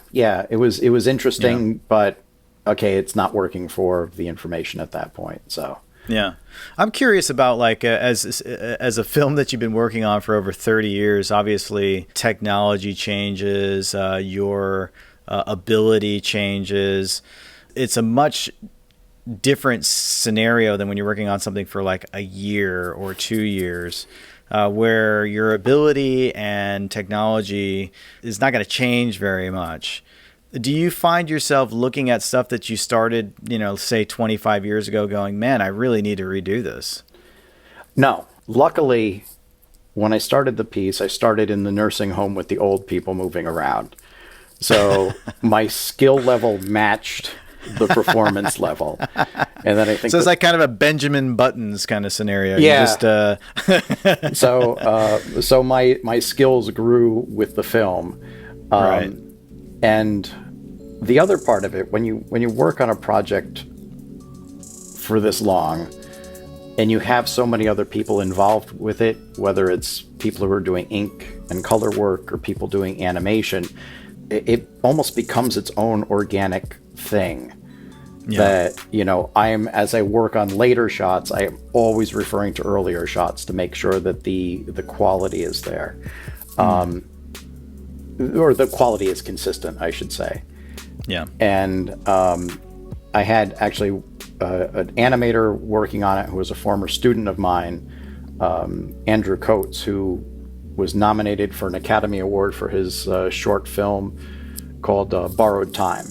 It was interesting, but okay, it's not working for the information at that point. So yeah, I'm curious about, like, as a film that you've been working on for over 30 years. Obviously, technology changes, your ability changes. It's a much different scenario than when you're working on something for like a year or 2 years. Where your ability and technology is not going to change very much. Do you find yourself looking at stuff that you started, say 25 years ago going, man, I really need to redo this? No. Luckily, when I started the piece, I started in the nursing home with the old people moving around. So my skill level matched the performance level. And then I think so it's like kind of a Benjamin Buttons kind of scenario. Yeah. You just, so my skills grew with the film. Right. And the other part of it, when you work on a project for this long and you have so many other people involved with it, whether it's people who are doing ink and color work or people doing animation, it almost becomes its own organic thing. Yeah. That, as I work on later shots, I am always referring to earlier shots to make sure that the quality is there. Or the quality is consistent, I should say. Yeah. And I had actually an animator working on it who was a former student of mine, Andrew Coates, who was nominated for an Academy Award for his short film called Borrowed Time.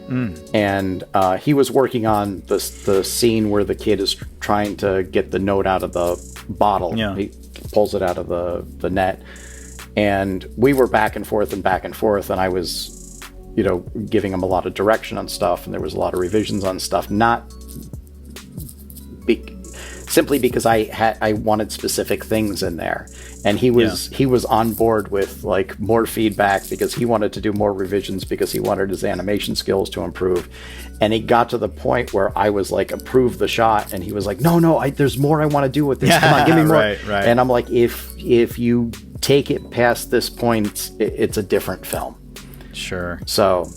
And he was working on the scene where the kid is trying to get the note out of the bottle. Yeah. He pulls it out of the net. And we were back and forth, and I was, giving him a lot of direction on stuff, and there was a lot of revisions on stuff, not simply because I wanted specific things in there. And he was on board with like more feedback because he wanted to do more revisions because he wanted his animation skills to improve. And he got to the point where I was like, approve the shot, and he was like, no, there's more I want to do with this. Come on, give me more. Right. And I'm like, if you take it past this point, it's a different film. Sure. So,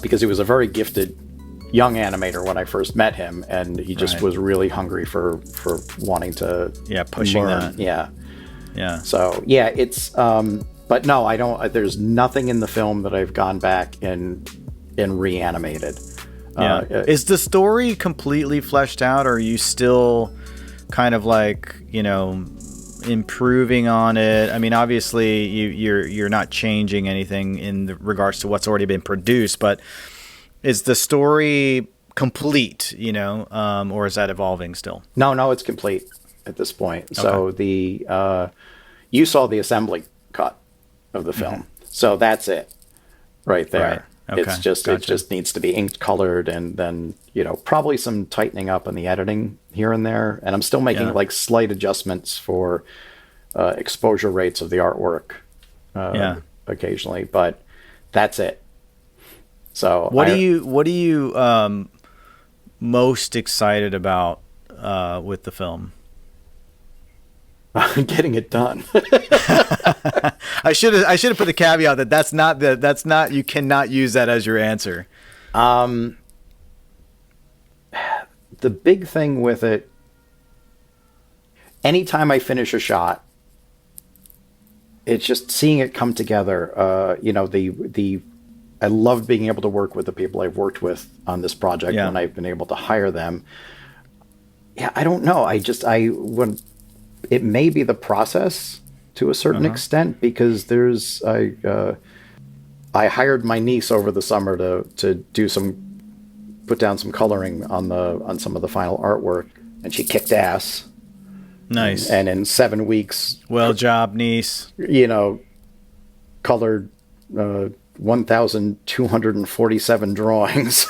because he was a very gifted young animator when I first met him, and he just was really hungry for wanting to pushing learn. that. Yeah. So it's but no, I don't. There's nothing in the film that I've gone back and reanimated. Yeah. Is the story completely fleshed out, or are you still kind of like improving on it? I mean, obviously you're not changing anything in regards to what's already been produced, but is the story complete, or is that evolving still? No, it's complete at this point. Okay. So you saw the assembly cut of the film. Mm-hmm. So that's it right there. Right. Okay. It's just, Gotcha. It just needs to be inked colored, and then, probably some tightening up on the editing here and there. And I'm still making like slight adjustments for exposure rates of the artwork occasionally, but that's it. So what are you most excited about with the film? Getting it done. I should have put the caveat that that's not you cannot use that as your answer. The big thing with it, anytime I finish a shot, it's just seeing it come together. I love being able to work with the people I've worked with on this project when I've been able to hire them. Yeah, I don't know. It may be the process to a certain extent, because I hired my niece over the summer to put down some coloring on some of the final artwork, and she kicked ass. Nice. And in 7 weeks, well job, niece. Colored 1,247 drawings.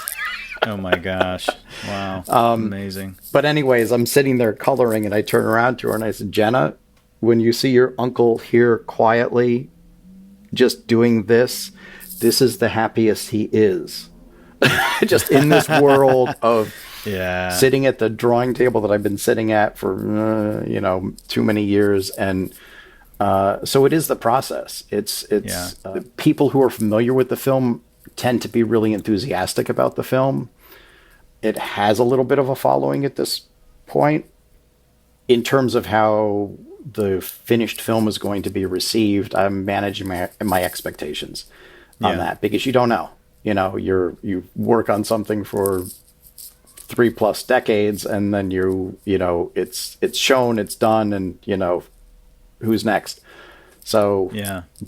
Oh my gosh. Wow. Amazing. But anyways, I'm sitting there coloring, and I turn around to her and I said, Jenna, when you see your uncle here quietly just doing this is the happiest he is. Just in this world of sitting at the drawing table that I've been sitting at for, too many years. And so it is the process. It's people who are familiar with the film tend to be really enthusiastic about the film. It has a little bit of a following at this point. In terms of how the finished film is going to be received, I'm managing my expectations on that, because you don't know. You work on something for 3+ decades, and then it's shown, it's done, and who's next. So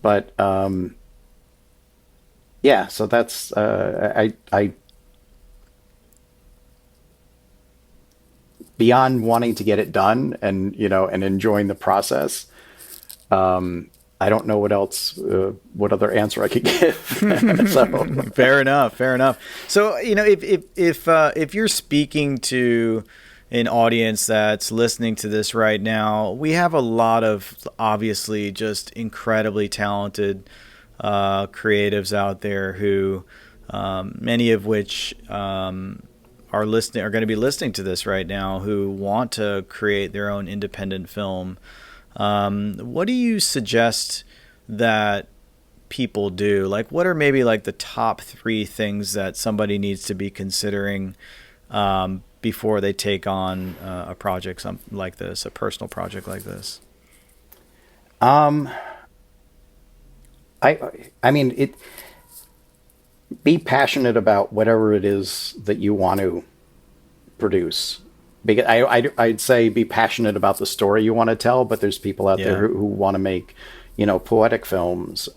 but so that's I beyond wanting to get it done and and enjoying the process. I don't know what other answer I could give. So. Fair enough. So, if you're speaking to an audience that's listening to this right now, we have a lot of obviously just incredibly talented creatives out there who, many of which are going to be listening to this right now, who want to create their own independent film. What do you suggest that people do? Like, what are maybe like the top 3 things that somebody needs to be considering before they take on a project like this, a personal project like this? I mean, be passionate about whatever it is that you want to produce. Because I'd say be passionate about the story you want to tell, but there's people out there who want to make, poetic films.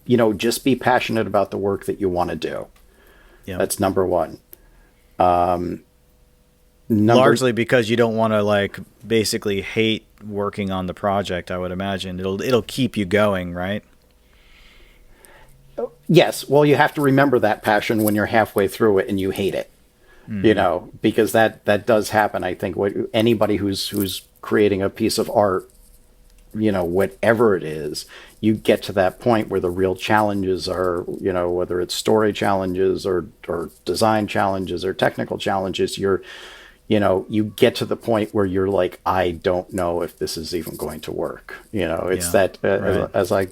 Just be passionate about the work that you want to do. Yeah. That's number one. Largely because you don't want to basically hate working on the project. I would imagine it'll keep you going, right? Yes. Well, you have to remember that passion when you're halfway through it and you hate it. Because that does happen. I think anybody who's creating a piece of art, whatever it is, you get to that point where the real challenges are, whether it's story challenges or design challenges or technical challenges, you get to the point where you're like, I don't know if this is even going to work. It's that, right. as I,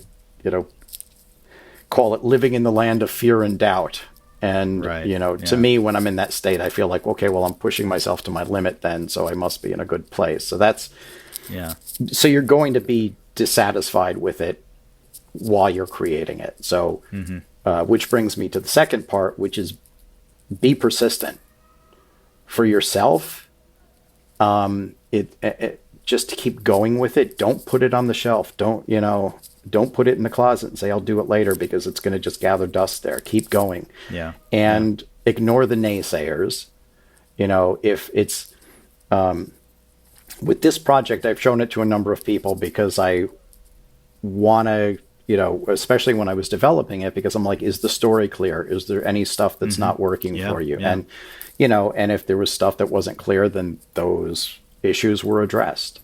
call it, living in the land of fear and doubt. And, to me, when I'm in that state, I feel like, okay, well, I'm pushing myself to my limit then, so I must be in a good place. So so you're going to be dissatisfied with it while you're creating it. So, which brings me to the second part, which is be persistent for yourself. Just to keep going with it. Don't put it on the shelf. Don't put it in the closet and say, I'll do it later, because it's going to just gather dust there. Keep going. Yeah. And ignore the naysayers. If it's, with this project, I've shown it to a number of people because I want to, especially when I was developing it, because I'm like, is the story clear? Is there any stuff that's not working for you? Yeah. And, and if there was stuff that wasn't clear, then those issues were addressed.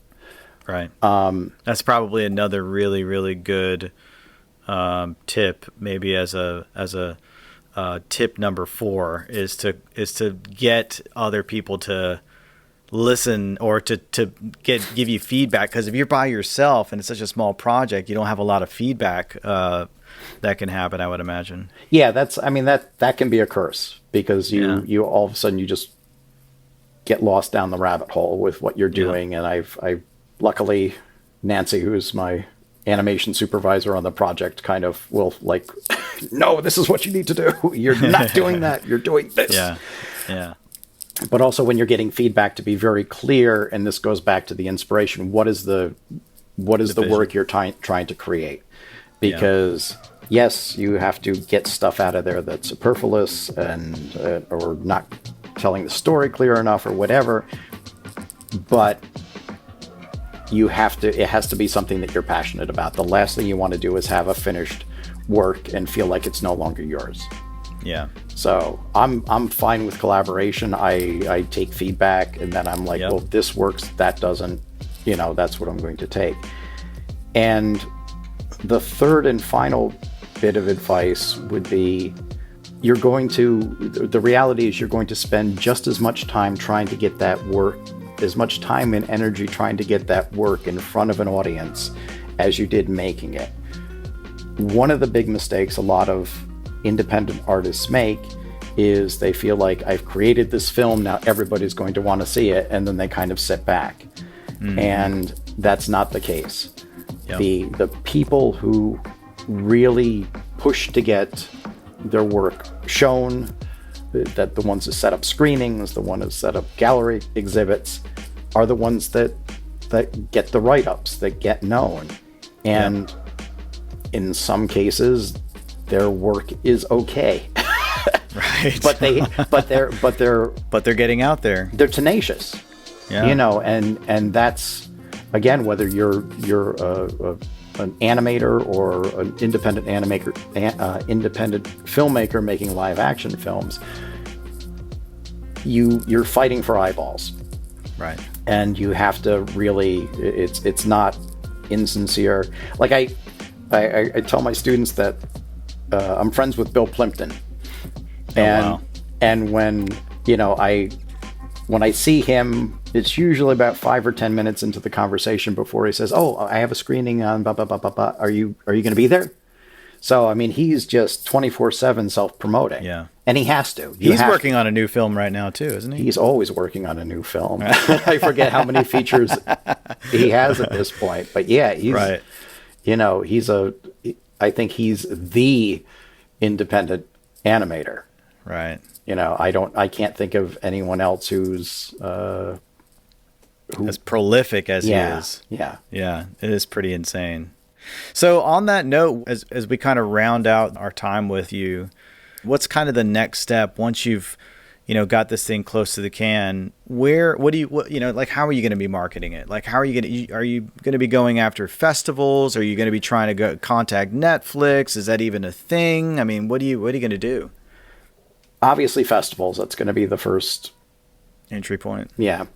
Right. That's probably another really, really good tip. Maybe as a tip number 4 is to get other people to listen or to give you feedback. Because if you're by yourself and it's such a small project, you don't have a lot of feedback that can happen, I would imagine. Yeah, that can be a curse, because you all of a sudden you just get lost down the rabbit hole with what you're doing. And I've luckily, Nancy, who's my animation supervisor on the project, kind of will no, this is what you need to do. You're not doing that. You're doing this. Yeah. But also when you're getting feedback, to be very clear, and this goes back to the inspiration. What is the work you're trying to create? Because yes, you have to get stuff out of there that's superfluous and or not telling the story clear enough or whatever. But it has to be something that you're passionate about. The last thing you want to do is have a finished work and feel like it's no longer yours. Yeah. So I'm fine with collaboration. I take feedback, and then I'm like, well, this works, that doesn't, that's what I'm going to take. And the third and final bit of advice would be, the reality is you're going to spend just as much time trying to get that work, as much time and energy trying to get that work in front of an audience as you did making it. One of the big mistakes a lot of independent artists make is they feel like, I've created this film, now everybody's going to want to see it, and then they kind of sit back. Mm-hmm. And that's not the case. Yep. The people who really push to get their work shown, that the ones that set up screenings, the ones that set up gallery exhibits, are the ones that get the write-ups, that get known. And in some cases, their work is okay. Right. but they're getting out there. They're tenacious. Yeah. And that's, again, whether you're an animator or an independent independent filmmaker making live action films, you're fighting for eyeballs. Right. And you have to really, it's not insincere. Like I tell my students that I'm friends with Bill Plimpton. And when I see him, it's usually about 5 or 10 minutes into the conversation before he says, "Oh, I have a screening on blah blah blah blah blah. Are you going to be there?" So I mean, he's just 24/7 self-promoting. Yeah, and he has to. He's working on a new film right now too, isn't he? He's always working on a new film. I forget how many features he has at this point, but yeah, he's right. I think he's the independent animator. Right. I can't think of anyone else who's as prolific as he is. Yeah. Yeah. It is pretty insane. So on that note, as we kind of round out our time with you, what's kind of the next step once you've, got this thing close to the can? How are you going to be marketing it? Like, are you going to be going after festivals? Are you going to be trying to go contact Netflix? Is that even a thing? I mean, what are you going to do? Obviously festivals, that's going to be the first entry point. Yeah.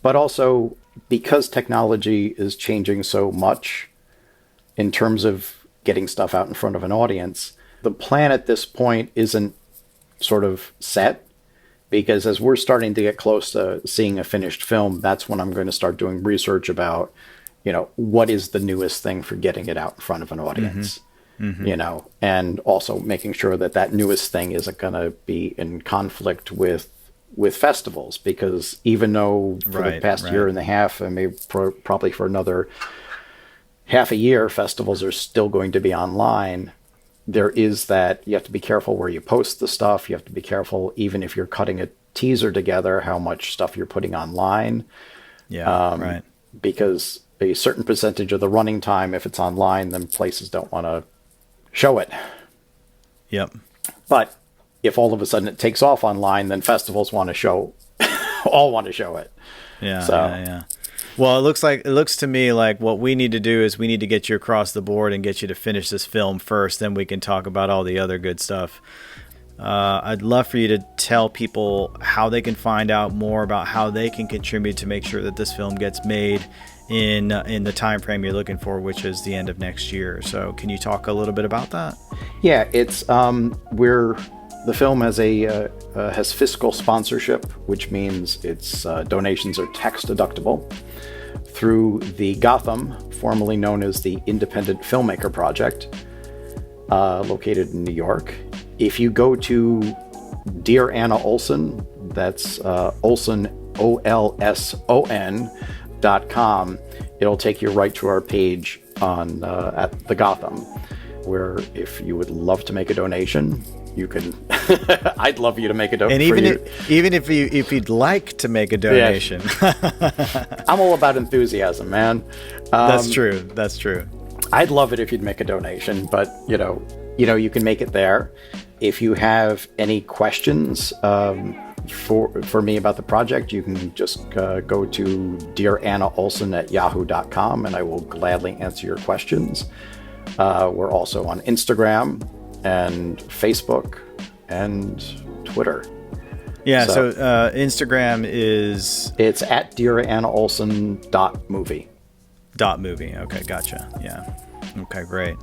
But also, because technology is changing so much in terms of getting stuff out in front of an audience, the plan at this point isn't sort of set, because as we're starting to get close to seeing a finished film, that's when I'm going to start doing research about, what is the newest thing for getting it out in front of an audience. Mm-hmm. And also making sure that newest thing isn't going to be in conflict with festivals, because even though for the past year and a half, and maybe probably for another half a year, festivals are still going to be online, there is that you have to be careful where you post the stuff. You have to be careful, even if you're cutting a teaser together, how much stuff you're putting online. Yeah, because a certain percentage of the running time, if it's online, then places don't want to show it. Yep. But if all of a sudden it takes off online, then festivals want to show, all want to show it. Yeah. So. Yeah. Well, it looks to me like what we need to do is we need to get you across the board and get you to finish this film first. Then we can talk about all the other good stuff. I'd love for you to tell people how they can find out more about how they can contribute to make sure that this film gets made in the time frame you're looking for, which is the end of next year. So can you talk a little bit about that? Yeah, it's the film has fiscal sponsorship, which means its donations are tax deductible through the Gotham, formerly known as the Independent Filmmaker Project, located in New York. If you go to Dear Anna Olson, that's Olson, OLSON.com, it'll take you right to our page on at the Gotham, where if you would love to make a donation, you can. I'd love you to make a donation. And even if you'd like to make a donation, I'm all about enthusiasm, man. That's true. I'd love it if you'd make a donation, but you can make it there. If you have any questions, for me about the project, you can just go to dearannaolson@yahoo.com, and I will gladly answer your questions. We're also on Instagram and Facebook and Twitter. Yeah, so Instagram is... It's at dearannaolson.movie. .movie. Okay, gotcha. Yeah. Okay, great.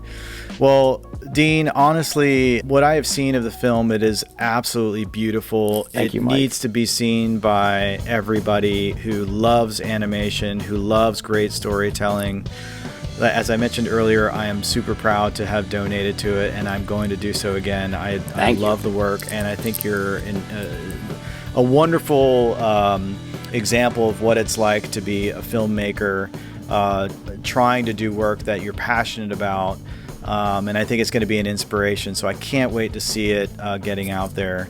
Well, Dean, honestly, what I have seen of the film, it is absolutely beautiful. Thank you, Mike. Needs to be seen by everybody who loves animation, who loves great storytelling. As I mentioned earlier, I am super proud to have donated to it, and I'm going to do so again. I love the work, and I think you're a wonderful example of what it's like to be a filmmaker, trying to do work that you're passionate about, and I think it's going to be an inspiration. So I can't wait to see it getting out there.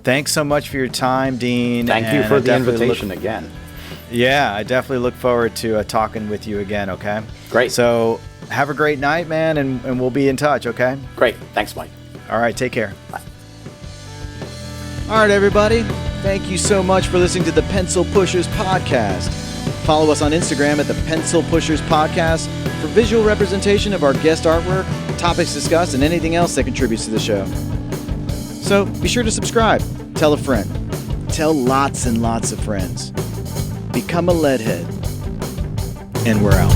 Thanks so much for your time, Dean. Thank you for the invitation again. Yeah, I definitely look forward to talking with you again, okay? Great. So have a great night, man, and we'll be in touch, okay? Great. Thanks, Mike. All right, take care. Bye. All right, everybody. Thank you so much for listening to the Pencil Pushers Podcast. Follow us on Instagram at the Pencil Pushers Podcast for visual representation of our guest artwork, topics discussed, and anything else that contributes to the show. So be sure to subscribe. Tell a friend. Tell lots and lots of friends. Become a leadhead. And we're out.